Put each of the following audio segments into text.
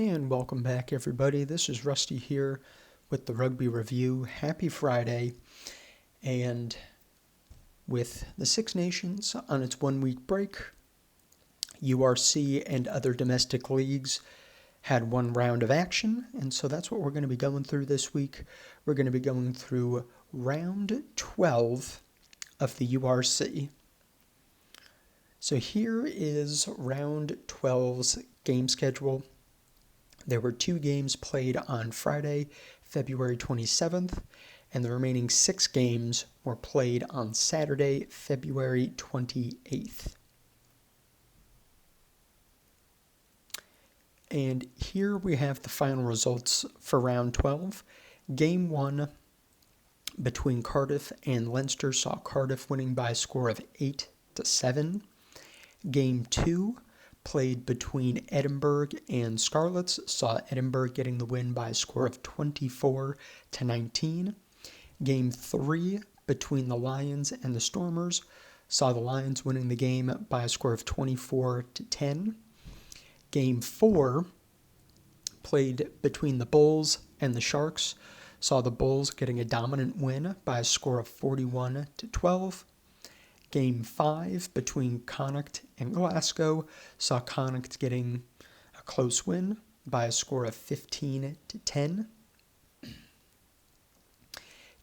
And welcome back, everybody. This is Rusty here with the Rugby Review. Happy Friday. And with the Six Nations on its 1-week break, URC and other domestic leagues had one round of action. And so that's what we're going to be going through this week. We're going to be going through round 12 of the URC. So here is round 12's game schedule. There were 2 games played on Friday, February 27th, and the remaining 6 games were played on Saturday, February 28th. And here we have the final results for round 12. Game 1 between Cardiff and Leinster saw Cardiff winning by a score of 8-7. Game 2 played between Edinburgh and Scarlets saw Edinburgh getting the win by a score of 24-19. Game 3 between the Lions and the Stormers saw the Lions winning the game by a score of 24-10. Game 4 played between the Bulls and the Sharks saw the Bulls getting a dominant win by a score of 41-12. Game 5 between Connacht and Glasgow saw Connacht getting a close win by a score of 15-10.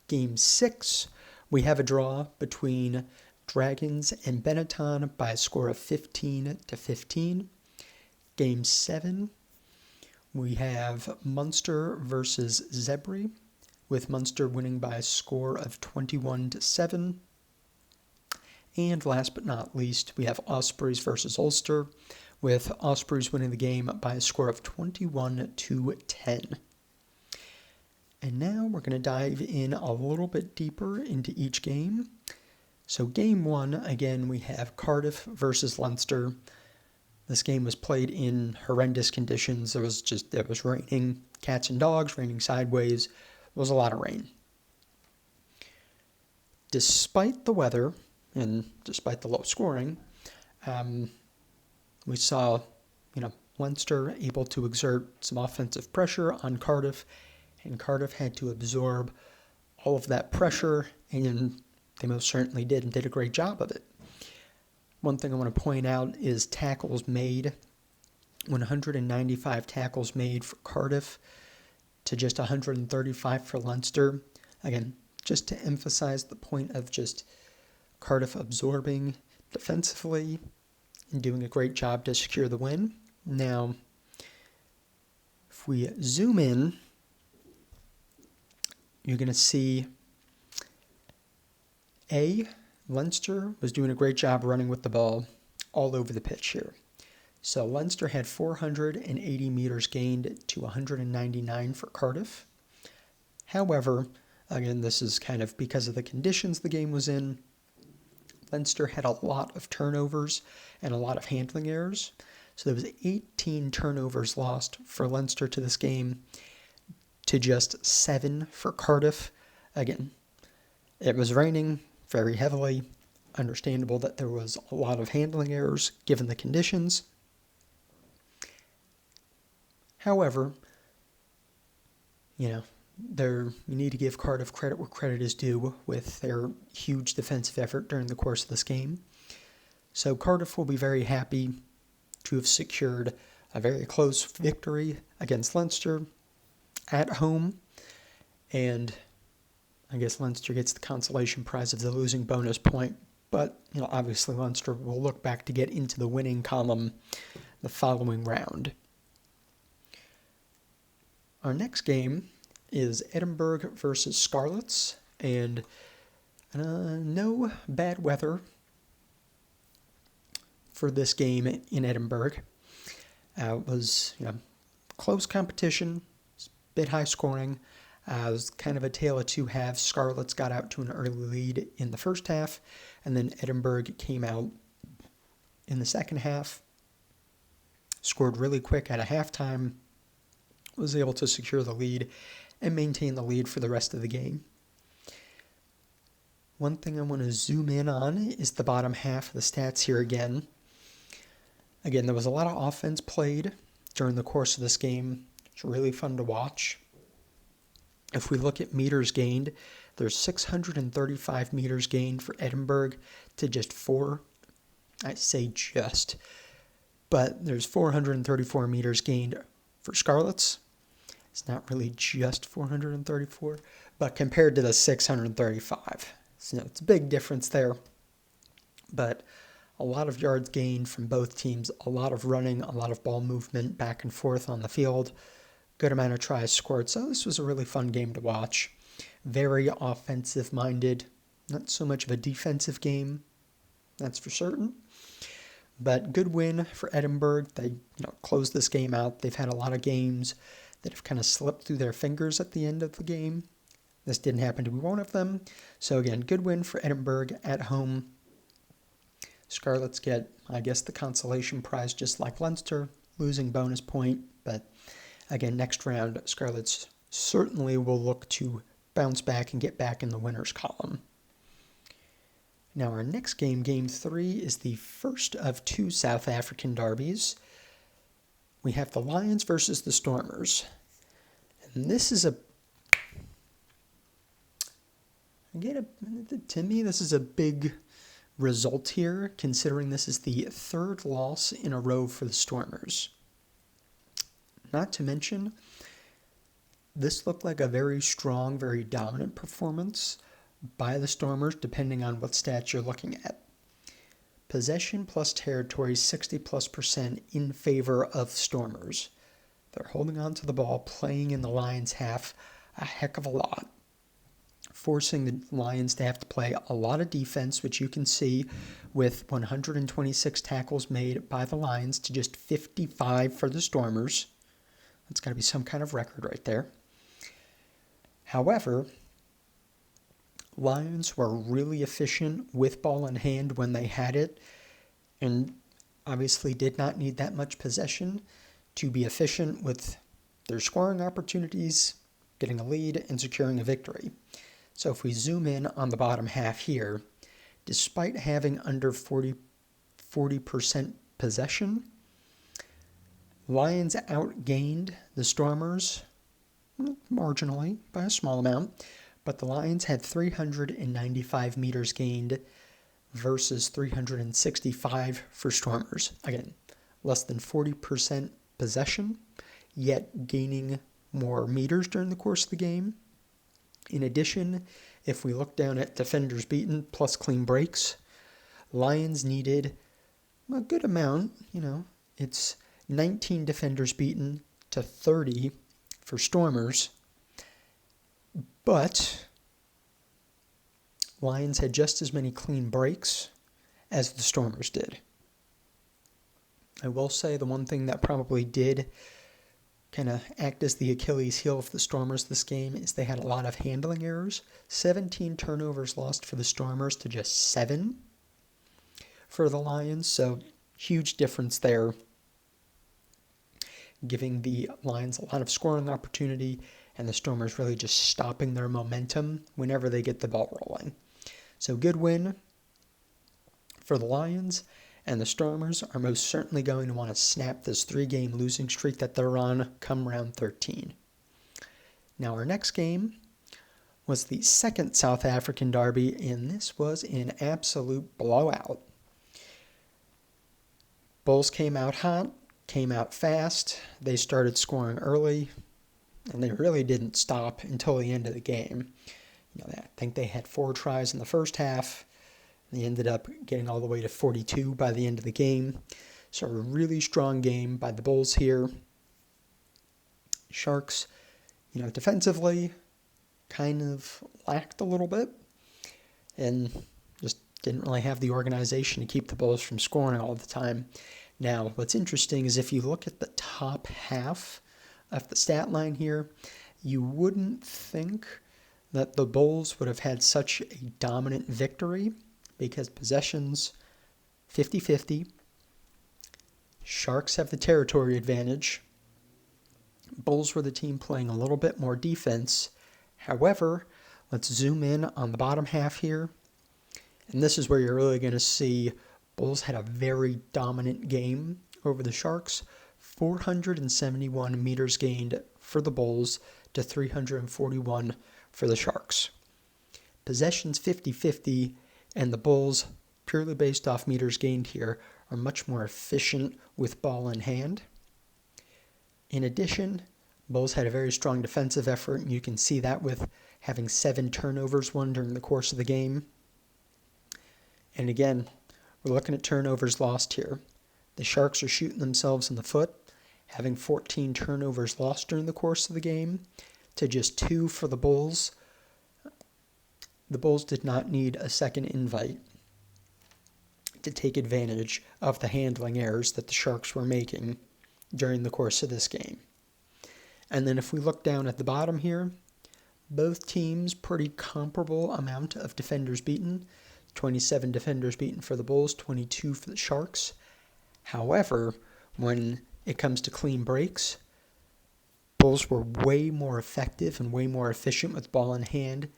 Game 6, we have a draw between Dragons and Benetton by a score of 15-15. Game 7, we have Munster versus Zebre, with Munster winning by a score of 21-7. And last but not least, we have Ospreys versus Ulster, with Ospreys winning the game by a score of 21-10. And now we're going to dive in a little bit deeper into each game. So game 1, again, we have Cardiff versus Leinster. This game was played in horrendous conditions. It was raining cats and dogs, raining sideways. It was a lot of rain. Despite the weather, and despite the low scoring, we saw, Leinster able to exert some offensive pressure on Cardiff, and Cardiff had to absorb all of that pressure, and they most certainly did, and did a great job of it. One thing I want to point out is tackles made. 195 tackles made for Cardiff to just 135 for Leinster. Again, just to emphasize the point of just Cardiff absorbing defensively and doing a great job to secure the win. Now, if we zoom in, you're going to see Leinster was doing a great job running with the ball all over the pitch here. So Leinster had 480 meters gained to 199 for Cardiff. However, again, this is kind of because of the conditions the game was in. Leinster had a lot of turnovers and a lot of handling errors. So there was 18 turnovers lost for Leinster to this game to just 7 for Cardiff. Again, it was raining very heavily. Understandable that there was a lot of handling errors given the conditions. However, you need to give Cardiff credit where credit is due with their huge defensive effort during the course of this game. So Cardiff will be very happy to have secured a very close victory against Leinster at home. And I guess Leinster gets the consolation prize of the losing bonus point. But, obviously Leinster will look back to get into the winning column the following round. Our next game is Edinburgh versus Scarlets, and no bad weather for this game in Edinburgh. It was close competition, a bit high scoring. It was kind of a tale of two halves. Scarlets got out to an early lead in the first half, and then Edinburgh came out in the second half, scored really quick at a halftime, was able to secure the lead and maintain the lead for the rest of the game. One thing I want to zoom in on is the bottom half of the stats here again. Again, there was a lot of offense played during the course of this game. It's really fun to watch. If we look at meters gained, there's 635 meters gained for Edinburgh to just 4. I say just. But there's 434 meters gained for Scarlets. It's not really just 434, but compared to the 635. So it's a big difference there. But a lot of yards gained from both teams, a lot of running, a lot of ball movement back and forth on the field, good amount of tries scored. So this was a really fun game to watch. Very offensive-minded, not so much of a defensive game, that's for certain. But good win for Edinburgh. They closed this game out. They've had a lot of games that have kind of slipped through their fingers at the end of the game. This didn't happen to be one of them. So again, good win for Edinburgh at home. Scarlets get, I guess, the consolation prize just like Leinster, losing bonus point. But again, next round, Scarlets certainly will look to bounce back and get back in the winners column. Now our next game, Game 3, is the first of 2 South African derbies. We have the Lions versus the Stormers. And this is to me, this is a big result here, considering this is the 3rd loss in a row for the Stormers. Not to mention, this looked like a very strong, very dominant performance by the Stormers, depending on what stats you're looking at. Possession plus territory, 60+% in favor of Stormers. They're holding on to the ball, playing in the Lions' half a heck of a lot, forcing the Lions to have to play a lot of defense, which you can see with 126 tackles made by the Lions to just 55 for the Stormers. That's got to be some kind of record right there. However, Lions were really efficient with ball in hand when they had it, and obviously did not need that much possession to be efficient with their scoring opportunities, getting a lead, and securing a victory. So if we zoom in on the bottom half here, despite having under 40% possession, Lions outgained the Stormers marginally by a small amount, but the Lions had 395 meters gained versus 365 for Stormers. Again, less than 40% possession, yet gaining more meters during the course of the game. In addition, if we look down at defenders beaten plus clean breaks, Lions needed a good amount. It's 19 defenders beaten to 30 for Stormers. But Lions had just as many clean breaks as the Stormers did. I will say the one thing that probably did kind of act as the Achilles heel of the Stormers this game is they had a lot of handling errors. 17 turnovers lost for the Stormers to just 7 for the Lions. So huge difference there, giving the Lions a lot of scoring opportunity and the Stormers really just stopping their momentum whenever they get the ball rolling. So good win for the Lions, and the Stormers are most certainly going to want to snap this 3-game losing streak that they're on come round 13. Now our next game was the second South African derby, and this was an absolute blowout. Bulls came out hot, came out fast, they started scoring early, and they really didn't stop until the end of the game. I think they had 4 tries in the first half. They ended up getting all the way to 42 by the end of the game. So a really strong game by the Bulls here. Sharks, defensively kind of lacked a little bit and just didn't really have the organization to keep the Bulls from scoring all the time. Now, what's interesting is if you look at the top half of the stat line here, you wouldn't think that the Bulls would have had such a dominant victory because possessions 50-50. Sharks have the territory advantage. Bulls were the team playing a little bit more defense. However, let's zoom in on the bottom half here. And this is where you're really going to see Bulls had a very dominant game over the Sharks. 471 meters gained for the Bulls to 341 for the Sharks. Possessions 50-50, and the Bulls, purely based off meters gained here, are much more efficient with ball in hand. In addition, Bulls had a very strong defensive effort, and you can see that with having 7 turnovers won during the course of the game. And again, we're looking at turnovers lost here. The Sharks are shooting themselves in the foot, having 14 turnovers lost during the course of the game to just 2 for the Bulls. The Bulls did not need a second invite to take advantage of the handling errors that the Sharks were making during the course of this game. And then if we look down at the bottom here, both teams pretty comparable amount of defenders beaten. 27 defenders beaten for the Bulls, 22 for the Sharks. However, when it comes to clean breaks, Bulls were way more effective and way more efficient with ball in hand.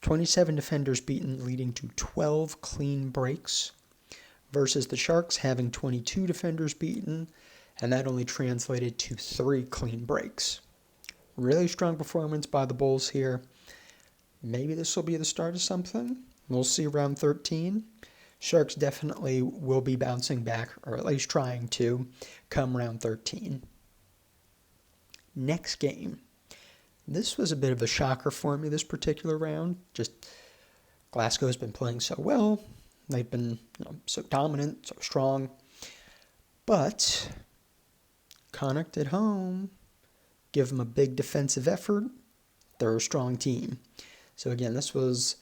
27 defenders beaten, leading to 12 clean breaks, versus the Sharks having 22 defenders beaten, and that only translated to 3 clean breaks. Really strong performance by the Bulls here. Maybe this will be the start of something. We'll see round 13. Sharks definitely will be bouncing back, or at least trying to, come round 13. Next game. This was a bit of a shocker for me this particular round. Just Glasgow's been playing so well. They've been so dominant, so strong. But Connacht at home, give them a big defensive effort. They're a strong team. So again, this was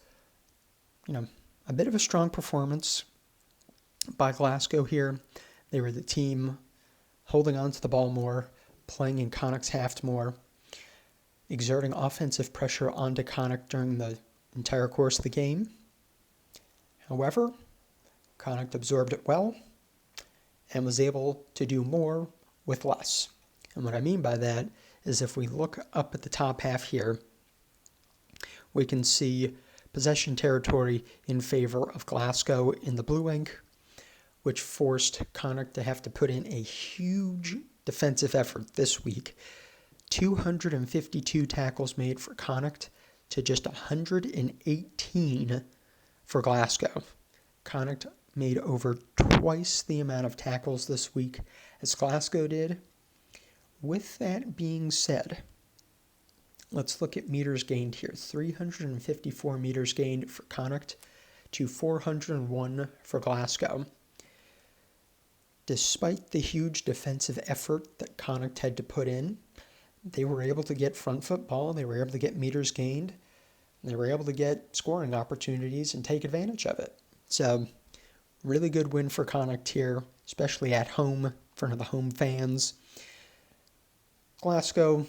a bit of a strong performance by Glasgow here. They were the team holding on to the ball more, playing in Connacht's half more, exerting offensive pressure onto Connacht during the entire course of the game. However, Connacht absorbed it well and was able to do more with less. And what I mean by that is if we look up at the top half here, we can see possession territory in favor of Glasgow in the blue ink, which forced Connacht to have to put in a huge defensive effort this week. 252 tackles made for Connacht to just 118 for Glasgow. Connacht made over twice the amount of tackles this week as Glasgow did. With that being said, let's look at meters gained here. 354 meters gained for Connacht to 401 for Glasgow. Despite the huge defensive effort that Connacht had to put in, they were able to get front foot ball, they were able to get meters gained, they were able to get scoring opportunities and take advantage of it. So, really good win for Connacht here, especially at home, in front of the home fans. Glasgow,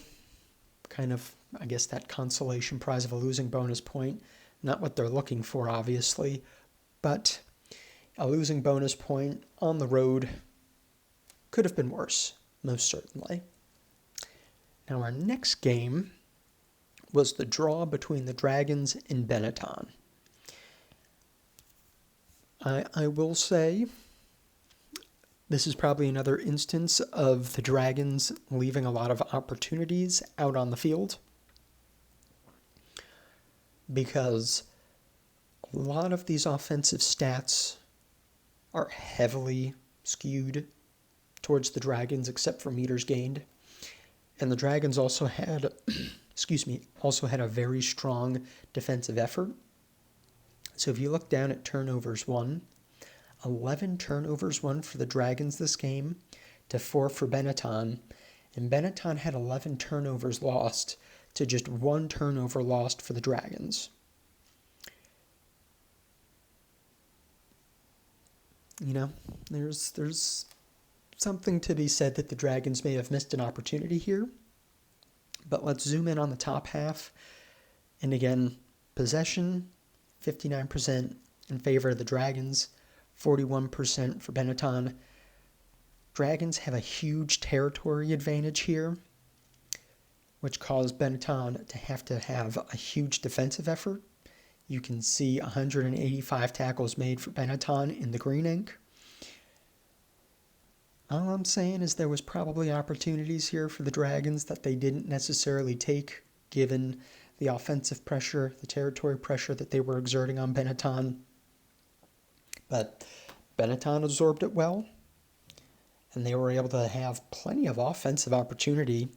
kind of, I guess, that consolation prize of a losing bonus point. Not what they're looking for, obviously, but a losing bonus point on the road could have been worse, most certainly. Now, our next game was the draw between the Dragons and Benetton. I will say this is probably another instance of the Dragons leaving a lot of opportunities out on the field, because a lot of these offensive stats are heavily skewed towards the Dragons, except for meters gained. And the Dragons also had, also had a very strong defensive effort. So if you look down at turnovers won, 11 turnovers won for the Dragons this game to 4 for Benetton. And Benetton had 11 turnovers lost to just 1 turnover lost for the Dragons. There's something to be said that the Dragons may have missed an opportunity here. But let's zoom in on the top half. And again, possession, 59% in favor of the Dragons, 41% for Benetton. Dragons have a huge territory advantage here, which caused Benetton to have a huge defensive effort. You can see 185 tackles made for Benetton in the green ink. All I'm saying is there was probably opportunities here for the Dragons that they didn't necessarily take, given the offensive pressure, the territory pressure that they were exerting on Benetton. But Benetton absorbed it well, and they were able to have plenty of offensive opportunity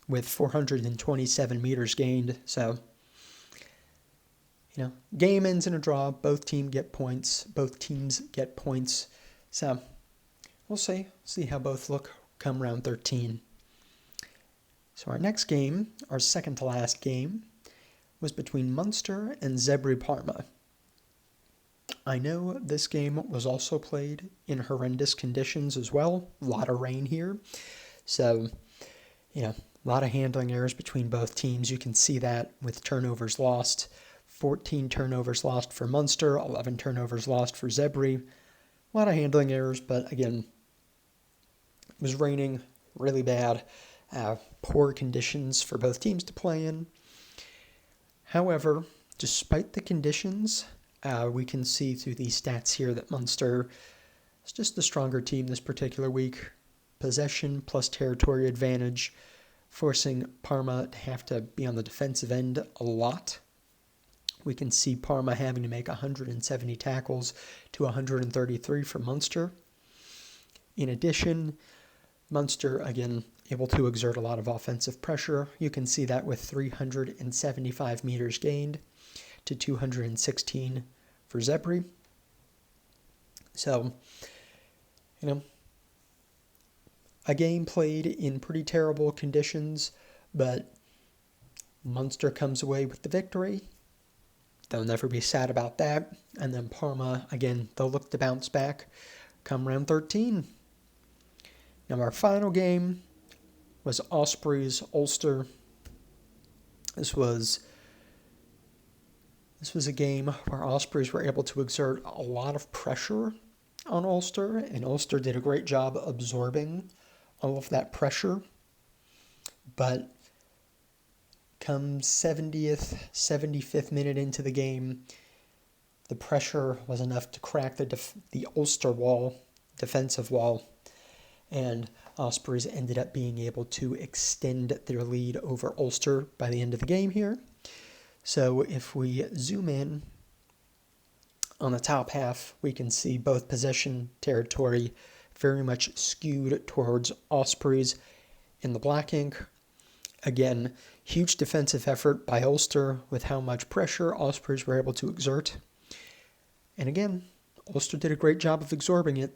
with 427 meters gained. So, game ends in a draw. Both teams get points. So, we'll see how both look come round 13. So our next game, our second to last game, was between Munster and Zebri Parma. I know this game was also played in horrendous conditions as well. A lot of rain here. So, a lot of handling errors between both teams. You can see that with turnovers lost. 14 turnovers lost for Munster, 11 turnovers lost for Zebri. A lot of handling errors, but again, it was raining really bad. Poor conditions for both teams to play in. However, despite the conditions, we can see through these stats here that Munster is just the stronger team this particular week. Possession plus territory advantage, forcing Parma to have to be on the defensive end a lot. We can see Parma having to make 170 tackles to 133 for Munster. In addition, Munster, again, able to exert a lot of offensive pressure. You can see that with 375 meters gained to 216 for Zebri. So, a game played in pretty terrible conditions, but Munster comes away with the victory. They'll never be sad about that. And then Parma, again, they'll look to bounce back come round 13. Now our final game was Ospreys Ulster. This was a game where Ospreys were able to exert a lot of pressure on Ulster, and Ulster did a great job absorbing all of that pressure. But come 70th, 75th minute into the game, the pressure was enough to crack the Ulster defensive wall, and Ospreys ended up being able to extend their lead over Ulster by the end of the game here. So if we zoom in on the top half, we can see both possession territory very much skewed towards Ospreys in the black ink. Again, huge defensive effort by Ulster with how much pressure Ospreys were able to exert. And again, Ulster did a great job of absorbing it.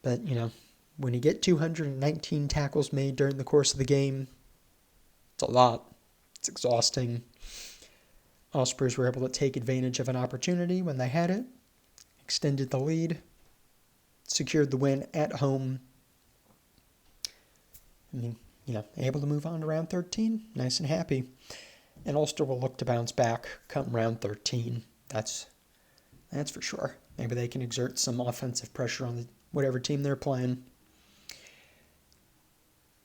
But, when you get 219 tackles made during the course of the game, it's a lot. It's exhausting. Ospreys were able to take advantage of an opportunity when they had it, extended the lead, secured the win at home. Able to move on to round 13, nice and happy. And Ulster will look to bounce back come round 13. That's for sure. Maybe they can exert some offensive pressure on whatever team they're playing.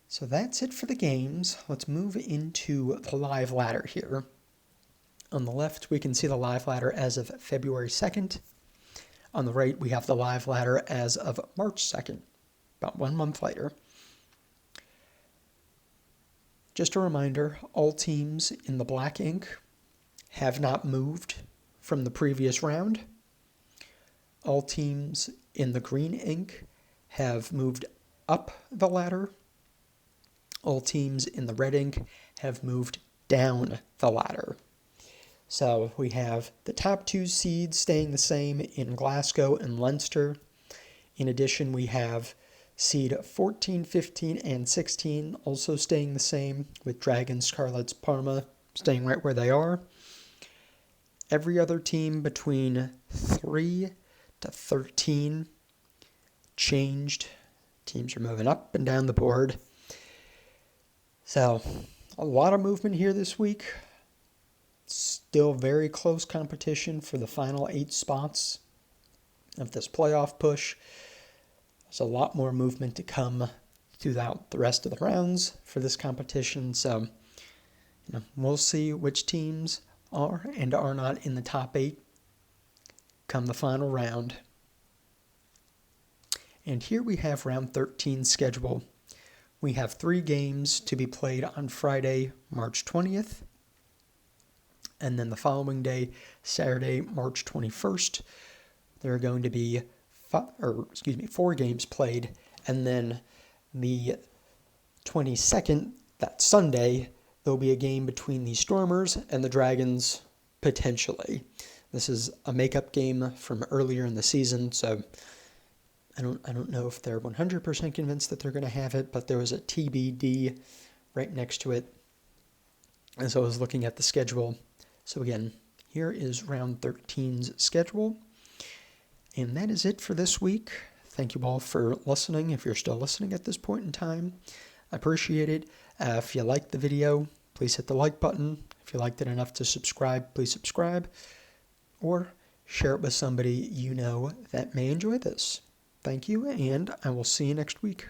So that's it for the games. Let's move into the live ladder here. On the left, we can see the live ladder as of February 2nd. On the right, we have the live ladder as of March 2nd, about 1 month later. Just a reminder, all teams in the black ink have not moved from the previous round. All teams in the green ink have moved up the ladder. All teams in the red ink have moved down the ladder. So we have the top 2 seeds staying the same in Glasgow and Leinster. In addition, we have seed 14, 15, and 16 also staying the same, with Dragons, Scarlets, Parma staying right where they are. Every other team between 3 to 13 changed. Teams are moving up and down the board. So, a lot of movement here this week. Still very close competition for the final 8 spots of this playoff push. There's a lot more movement to come throughout the rest of the rounds for this competition. So, we'll see which teams are and are not in the top 8 come the final round. And here we have round 13 schedule. We have 3 games to be played on Friday, March 20th. And then the following day, Saturday, March 21st, there are going to be 4 games played. And then the 22nd, that Sunday, there'll be a game between the Stormers and the Dragons, potentially. This is a makeup game from earlier in the season, so I don't know if they're 100% convinced that they're going to have it, but there was a TBD right next to it as I was looking at the schedule. So again, here is round 13's schedule. And that is it for this week. Thank you all for listening, if you're still listening at this point in time. I appreciate it. If you liked the video, please hit the like button. If you liked it enough to subscribe, please subscribe. Or share it with somebody you know that may enjoy this. Thank you, and I will see you next week.